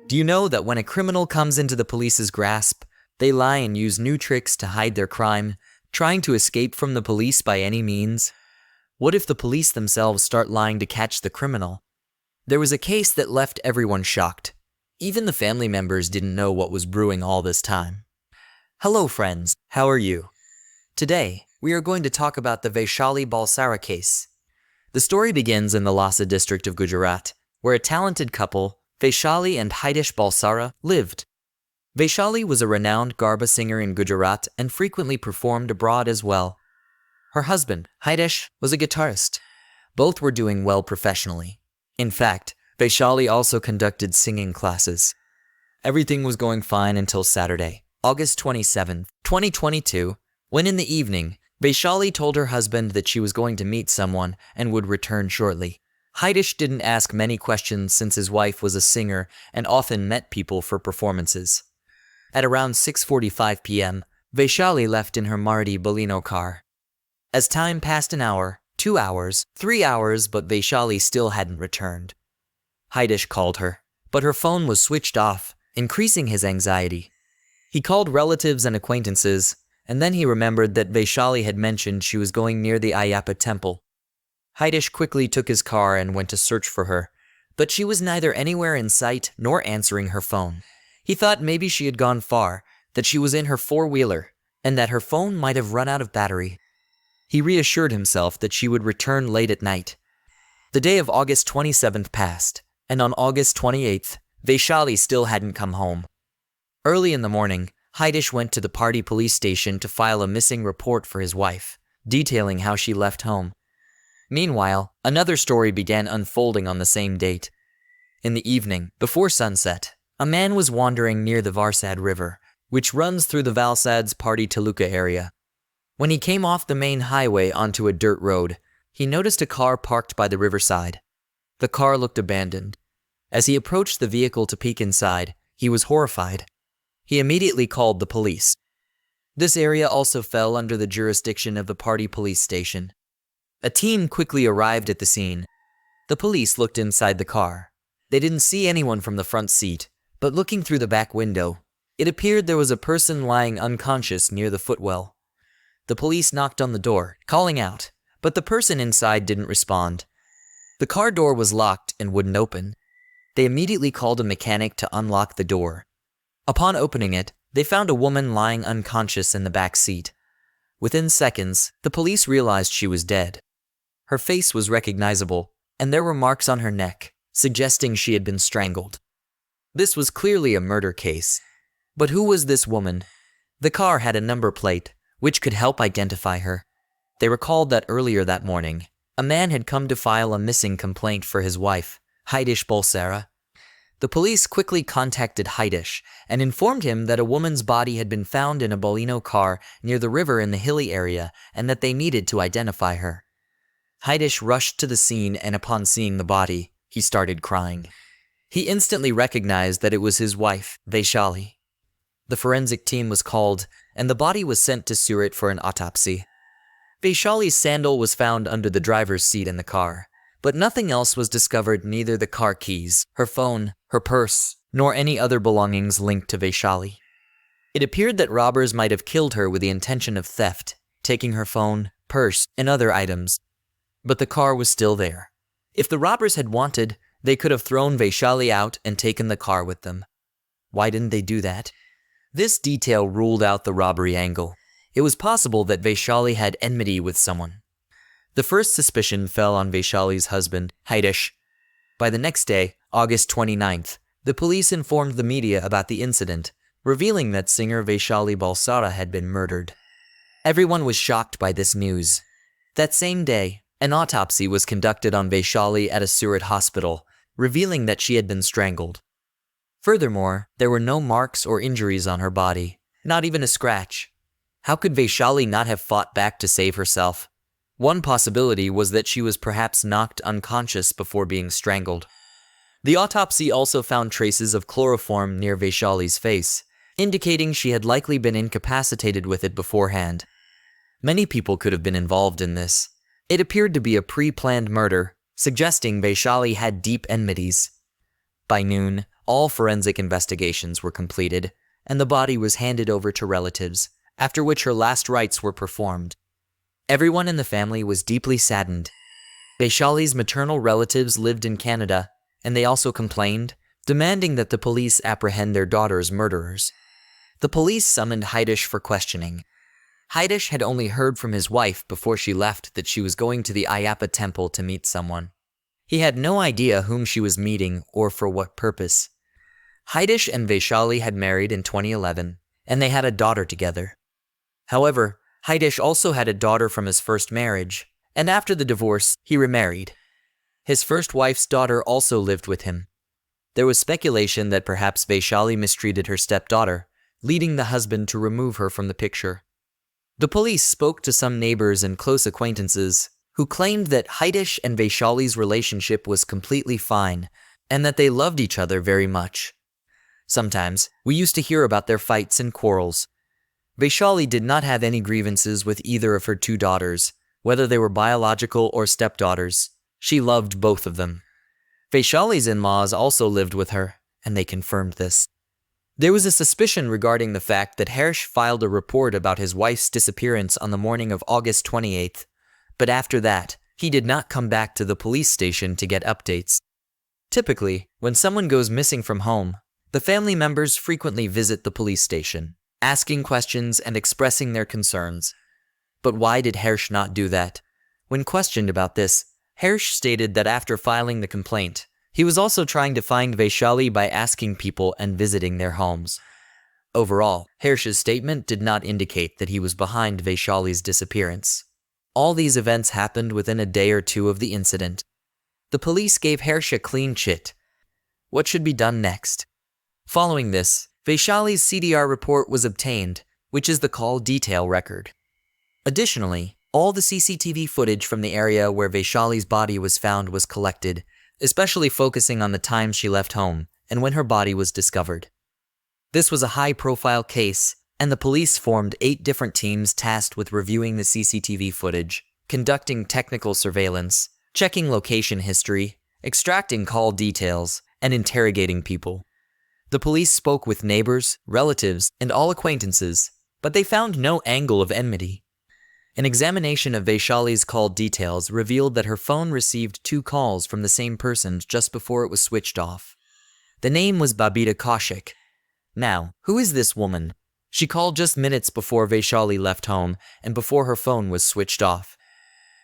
Do you know that when a criminal comes into the police's grasp, they lie and use new tricks to hide their crime, trying to escape from the police by any means? What if the police themselves start lying to catch the criminal? There was a case that left everyone shocked. Even the family members didn't know what was brewing all this time. Hello friends, how are you? Today, we are going to talk about the Vaishali Bulsara case. The story begins in the Valsad district of Gujarat, where a talented couple, Vaishali and Bulsara, lived. Vaishali was a renowned Garba singer in Gujarat and frequently performed abroad as well. Her husband, was a guitarist. Both were doing well professionally. In fact, Vaishali also conducted singing classes. Everything was going fine until Saturday, August 27, 2022, when in the evening, Vaishali told her husband that she was going to meet someone and would return shortly. Didn't ask many questions since his wife was a singer and often met people for performances. At around 6:45 p.m., Vaishali left in her Pardi Baleno car. As time passed, an hour, 2 hours, 3 hours, but Vaishali still hadn't returned. Called her, but her phone was switched off, increasing his anxiety. He called relatives and acquaintances, and then he remembered that Vaishali had mentioned she was going near the Ayyappa temple. Quickly took his car and went to search for her, but she was neither anywhere in sight nor answering her phone. He thought maybe she had gone far, that she was in her four-wheeler, and that her phone might have run out of battery. He reassured himself that she would return late at night. The day of August 27th passed, and on August 28th, Vaishali still hadn't come home. Early in the morning, went to the Pardi police station to file a missing report for his wife, detailing how she left home. Meanwhile, another story began unfolding on the same date. In the evening, before sunset, a man was wandering near the Valsad river, which runs through the Valsad's Pardi Taluka area. When he came off the main highway onto a dirt road, he noticed a car parked by the riverside. The car looked abandoned. As he approached the vehicle to peek inside, he was horrified. He immediately called the police. This area also fell under the jurisdiction of the Pardi police station. A team quickly arrived at the scene. The police looked inside the car. They didn't see anyone from the front seat, but looking through the back window, it appeared there was a person lying unconscious near the footwell. The police knocked on the door, calling out, but the person inside didn't respond. The car door was locked and wouldn't open. They immediately called a mechanic to unlock the door. Upon opening it, they found a woman lying unconscious in the back seat. Within seconds, the police realized she was dead. Her face was recognizable, and there were marks on her neck, suggesting she had been strangled. This was clearly a murder case. But who was this woman? The car had a number plate, which could help identify her. They recalled that earlier that morning, a man had come to file a missing complaint for his wife, Bulsara. The police quickly contacted and informed him that a woman's body had been found in a Baleno car near the river in the hilly area and that they needed to identify her. Rushed to the scene, and upon seeing the body, he started crying. He instantly recognized that it was his wife, Vaishali. The forensic team was called, and the body was sent to Surat for an autopsy. Vaishali's sandal was found under the driver's seat in the car, but nothing else was discovered, neither the car keys, her phone, her purse, nor any other belongings linked to Vaishali. It appeared that robbers might have killed her with the intention of theft, taking her phone, purse, and other items. But the car was still there. If the robbers had wanted, they could have thrown Vaishali out and taken the car with them. Why didn't they do that? This detail ruled out the robbery angle. It was possible that Vaishali had enmity with someone. The first suspicion fell on Vaishali's husband, By the next day, August 29th, the police informed the media about the incident, revealing that singer Vaishali Bulsara had been murdered. Everyone was shocked by this news. That same day, an autopsy was conducted on Vaishali at a Surat hospital, revealing that she had been strangled. Furthermore, there were no marks or injuries on her body, not even a scratch. How could Vaishali not have fought back to save herself? One possibility was that she was perhaps knocked unconscious before being strangled. The autopsy also found traces of chloroform near Vaishali's face, indicating she had likely been incapacitated with it beforehand. Many people could have been involved in this. It appeared to be a pre-planned murder, suggesting Vaishali had deep enmities. By noon, All forensic investigations were completed, and the body was handed over to relatives, after which her last rites were performed. Everyone in the family was deeply saddened. Vaishali's maternal relatives lived in Canada, and they also complained, demanding that the police apprehend their daughter's murderers. The police summoned Hitesh for questioning. Hitesh had only heard from his wife before she left that she was going to the Ayyappa temple to meet someone. He had no idea whom she was meeting or for what purpose. Hitesh and Vaishali had married in 2011, and they had a daughter together. However, Hitesh also had a daughter from his first marriage, and after the divorce, he remarried. His first wife's daughter also lived with him. There was speculation that perhaps Vaishali mistreated her stepdaughter, leading the husband to remove her from the picture. The police spoke to some neighbors and close acquaintances who claimed that Hitesh and Vaishali's relationship was completely fine and that they loved each other very much. Sometimes, we used to hear about their fights and quarrels. Vaishali did not have any grievances with either of her two daughters, whether they were biological or stepdaughters. She loved both of them. Vaishali's in-laws also lived with her, and they confirmed this. There was a suspicion regarding the fact that Harsh filed a report about his wife's disappearance on the morning of August 28th, but after that, he did not come back to the police station to get updates. Typically, when someone goes missing from home, the family members frequently visit the police station, asking questions and expressing their concerns. But why did Harsh not do that? When questioned about this, Harsh stated that after filing the complaint, he was also trying to find Vaishali by asking people and visiting their homes. Overall, Harsh's statement did not indicate that he was behind Vaishali's disappearance. All these events happened within a day or two of the incident. The police gave Harsh a clean chit. What should be done next? Following this, Vaishali's CDR report was obtained, which is the call detail record. Additionally, all the CCTV footage from the area where Vaishali's body was found was collected, especially focusing on the time she left home and when her body was discovered. This was a high-profile case, and the police formed 8 different teams tasked with reviewing the CCTV footage, conducting technical surveillance, checking location history, extracting call details, and interrogating people. The police spoke with neighbors, relatives, and all acquaintances, but they found no angle of enmity. An examination of Vaishali's call details revealed that her phone received 2 calls from the same person just before it was switched off. The name was Babita Kaushik. Now, who is this woman? She called just minutes before Vaishali left home and before her phone was switched off.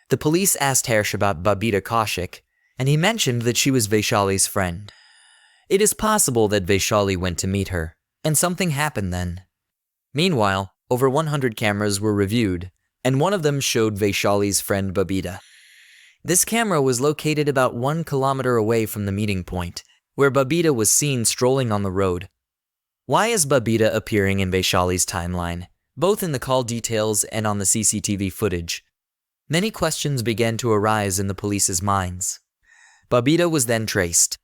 The police asked Harsh about Babita Kaushik, and he mentioned that she was Vaishali's friend. It is possible that Vaishali went to meet her, and something happened then. Meanwhile, over 100 cameras were reviewed, and one of them showed Vaishali's friend Babita. This camera was located about 1 kilometer away from the meeting point, where Babita was seen strolling on the road. Why is Babita appearing in Vaishali's timeline, both in the call details and on the CCTV footage? Many questions began to arise in the police's minds. Babita was then traced.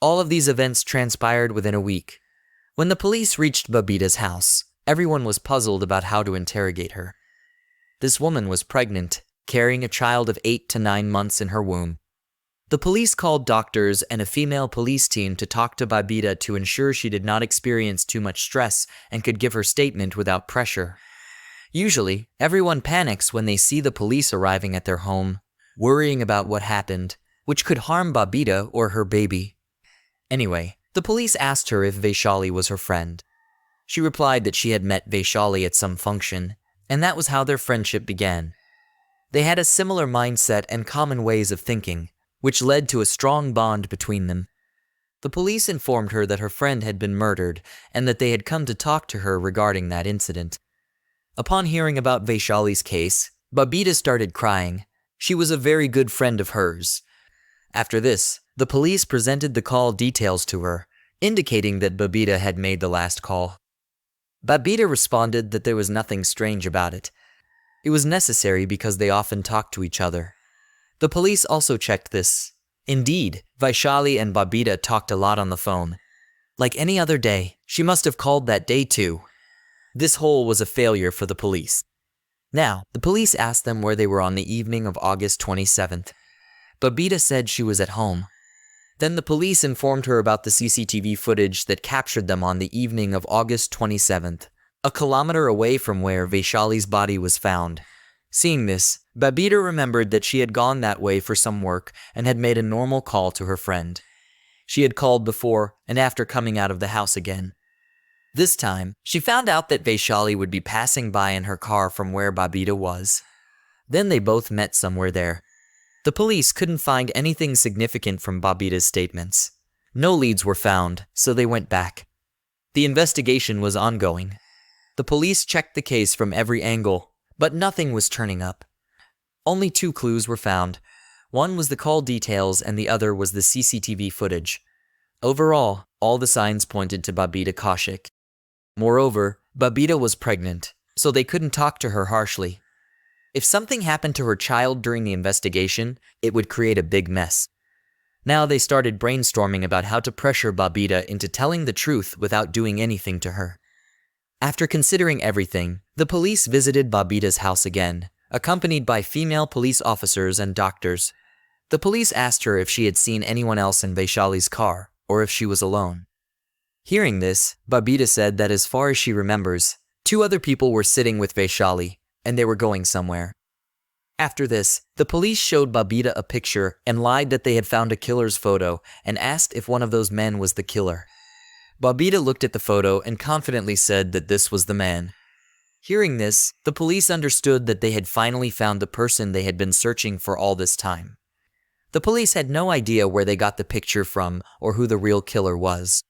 All of these events transpired within a week. When the police reached Babita's house, everyone was puzzled about how to interrogate her. This woman was pregnant, carrying a child of 8 to 9 months in her womb. The police called doctors and a female police team to talk to Babita to ensure she did not experience too much stress and could give her statement without pressure. Usually, everyone panics when they see the police arriving at their home, worrying about what happened, which could harm Babita or her baby. Anyway, the police asked her if Vaishali was her friend. She replied that she had met Vaishali at some function, and that was how their friendship began. They had a similar mindset and common ways of thinking, which led to a strong bond between them. The police informed her that her friend had been murdered and that they had come to talk to her regarding that incident. Upon hearing about Vaishali's case, Babita started crying. She was a very good friend of hers. After this, the police presented the call details to her, indicating that Babita had made the last call. Babita responded that there was nothing strange about it. It was necessary because they often talked to each other. The police also checked this. Indeed, Vaishali and Babita talked a lot on the phone. Like any other day, she must have called that day too. This whole was a failure for the police. Now, the police asked them where they were on the evening of August 27th. Babita said she was at home. Then the police informed her about the CCTV footage that captured them on the evening of August 27th, a kilometer away from where Vaishali's body was found. Seeing this, Babita remembered that she had gone that way for some work and had made a normal call to her friend. She had called before and after coming out of the house again. This time, she found out that Vaishali would be passing by in her car from where Babita was. Then they both met somewhere there. The police couldn't find anything significant from Babita's statements. No leads were found, so they went back. The investigation was ongoing. The police checked the case from every angle, but nothing was turning up. Only 2 clues were found. One was the call details and the other was the CCTV footage. Overall, all the signs pointed to Babita Kaushik. Moreover, Babita was pregnant, so they couldn't talk to her harshly. If something happened to her child during the investigation, it would create a big mess. Now they started brainstorming about how to pressure Babita into telling the truth without doing anything to her. After considering everything, the police visited Babita's house again, accompanied by female police officers and doctors. The police asked her if she had seen anyone else in Vaishali's car, or if she was alone. Hearing this, Babita said that as far as she remembers, 2 other people were sitting with Vaishali, and they were going somewhere. After this, the police showed Babita a picture and lied that they had found a killer's photo and asked if one of those men was the killer. Babita looked at the photo and confidently said that this was the man. Hearing this, the police understood that they had finally found the person they had been searching for all this time. The police had no idea where they got the picture from or who the real killer was.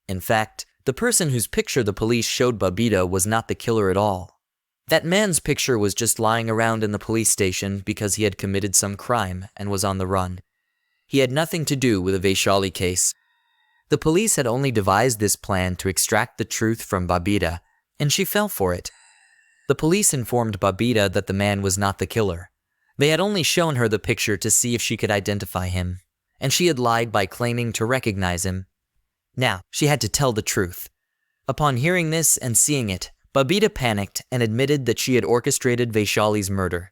In fact, the person whose picture the police showed Babita was not the killer at all. That man's picture was just lying around in the police station because he had committed some crime and was on the run. He had nothing to do with the Vaishali case. The police had only devised this plan to extract the truth from Babita, and she fell for it. The police informed Babita that the man was not the killer. They had only shown her the picture to see if she could identify him, and she had lied by claiming to recognize him. Now, she had to tell the truth. Upon hearing this and seeing it, Babita panicked and admitted that she had orchestrated Vaishali's murder.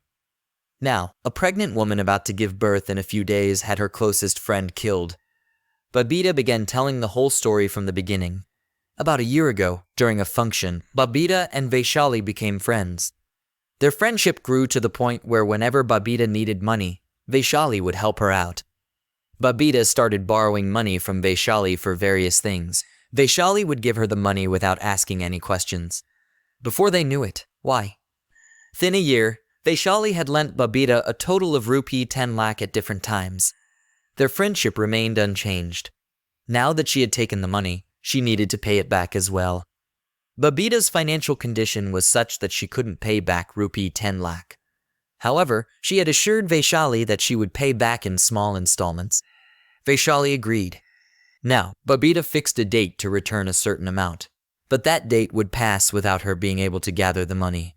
Now, a pregnant woman about to give birth in a few days had her closest friend killed. Babita began telling the whole story from the beginning. About a year ago, during a function, Babita and Vaishali became friends. Their friendship grew to the point where whenever Babita needed money, Vaishali would help her out. Babita started borrowing money from Vaishali for various things. Vaishali would give her the money without asking any questions. Before they knew it, why? Within a year, Vaishali had lent Babita a total of rupee 10 lakh at different times. Their friendship remained unchanged. Now that she had taken the money, she needed to pay it back as well. Babita's financial condition was such that she couldn't pay back rupee 10 lakh. However, she had assured Vaishali that she would pay back in small installments. Vaishali agreed. Now, Babita fixed a date to return a certain amount, but that date would pass without her being able to gather the money.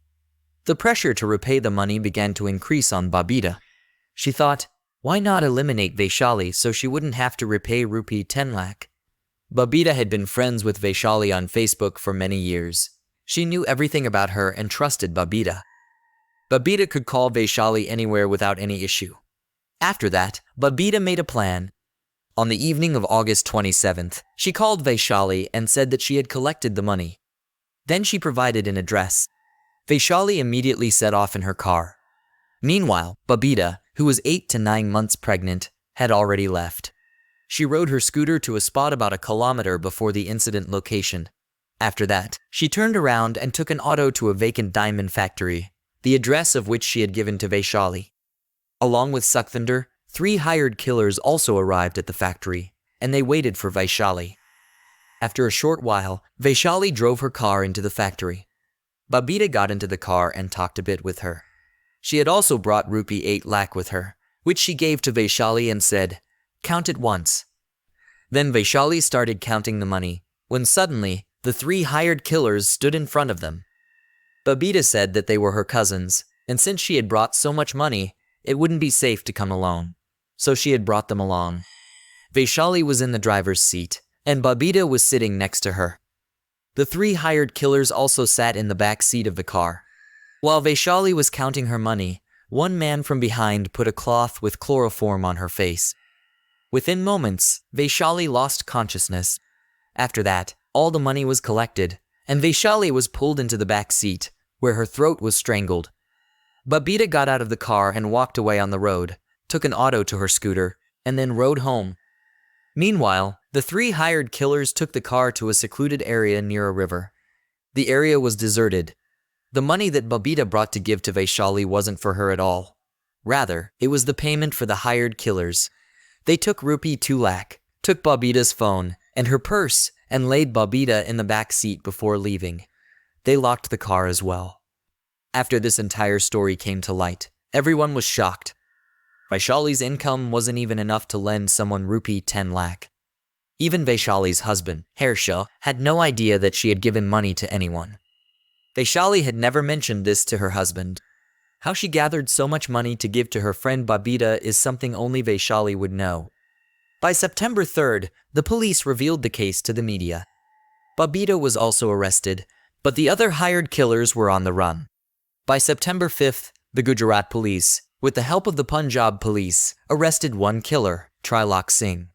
The pressure to repay the money began to increase on Babita. She thought, why not eliminate Vaishali so she wouldn't have to repay rupee 10 lakh? Babita had been friends with Vaishali on Facebook for many years. She knew everything about her and trusted Babita. Babita could call Vaishali anywhere without any issue. After that, Babita made a plan. On the evening of August 27th, she called Vaishali and said that she had collected the money. Then she provided an address. Vaishali immediately set off in her car. Meanwhile, Babita, who was 8 to 9 months pregnant, had already left. She rode her scooter to a spot about a kilometer before the incident location. After that, she turned around and took an auto to a vacant diamond factory, the address of which she had given to Vaishali. Along with Sukthinder, 3 hired killers also arrived at the factory, and they waited for Vaishali. After a short while, Vaishali drove her car into the factory. Babita got into the car and talked a bit with her. She had also brought rupee 8 lakh with her, which she gave to Vaishali and said, "Count it once." Then Vaishali started counting the money, when suddenly, the 3 hired killers stood in front of them. Babita said that they were her cousins, and since she had brought so much money, it wouldn't be safe to come alone. So she had brought them along. Vaishali was in the driver's seat, and Babita was sitting next to her. The 3 hired killers also sat in the back seat of the car. While Vaishali was counting her money, one man from behind put a cloth with chloroform on her face. Within moments, Vaishali lost consciousness. After that, all the money was collected, and Vaishali was pulled into the back seat, where her throat was strangled. Babita got out of the car and walked away on the road, took an auto to her scooter, and then rode home. Meanwhile, the 3 hired killers took the car to a secluded area near a river. The area was deserted. The money that Babita brought to give to Vaishali wasn't for her at all. Rather, it was the payment for the hired killers. They took rupee 2 lakh, took Babita's phone and her purse, and laid Babita in the back seat before leaving. They locked the car as well. After this entire story came to light, everyone was shocked. Vaishali's income wasn't even enough to lend someone rupee 10 lakh. Even Vaishali's husband, Harsha, had no idea that she had given money to anyone. Vaishali had never mentioned this to her husband. How she gathered so much money to give to her friend Babita is something only Vaishali would know. By September 3rd, the police revealed the case to the media. Babita was also arrested, but the other hired killers were on the run. By September 5th, the Gujarat police, with the help of the Punjab police, arrested one killer, Trilok Singh.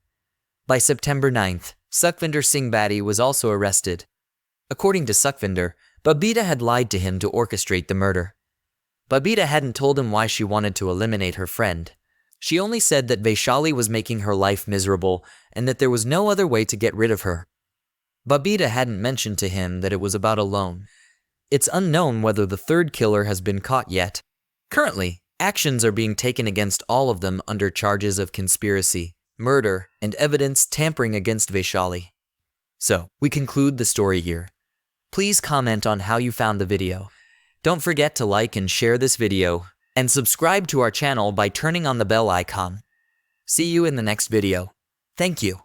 By September 9th, Sukhvinder Singh Badi was also arrested. According to Sukhvinder, Babita had lied to him to orchestrate the murder. Babita hadn't told him why she wanted to eliminate her friend. She only said that Vaishali was making her life miserable and that there was no other way to get rid of her. Babita hadn't mentioned to him that it was about a loan. It's unknown whether the 3rd killer has been caught yet. Currently, actions are being taken against all of them under charges of conspiracy, murder, and evidence tampering against Vaishali. So, we conclude the story here. Please comment on how you found the video. Don't forget to like and share this video, and subscribe to our channel by turning on the bell icon. See you in the next video. Thank you.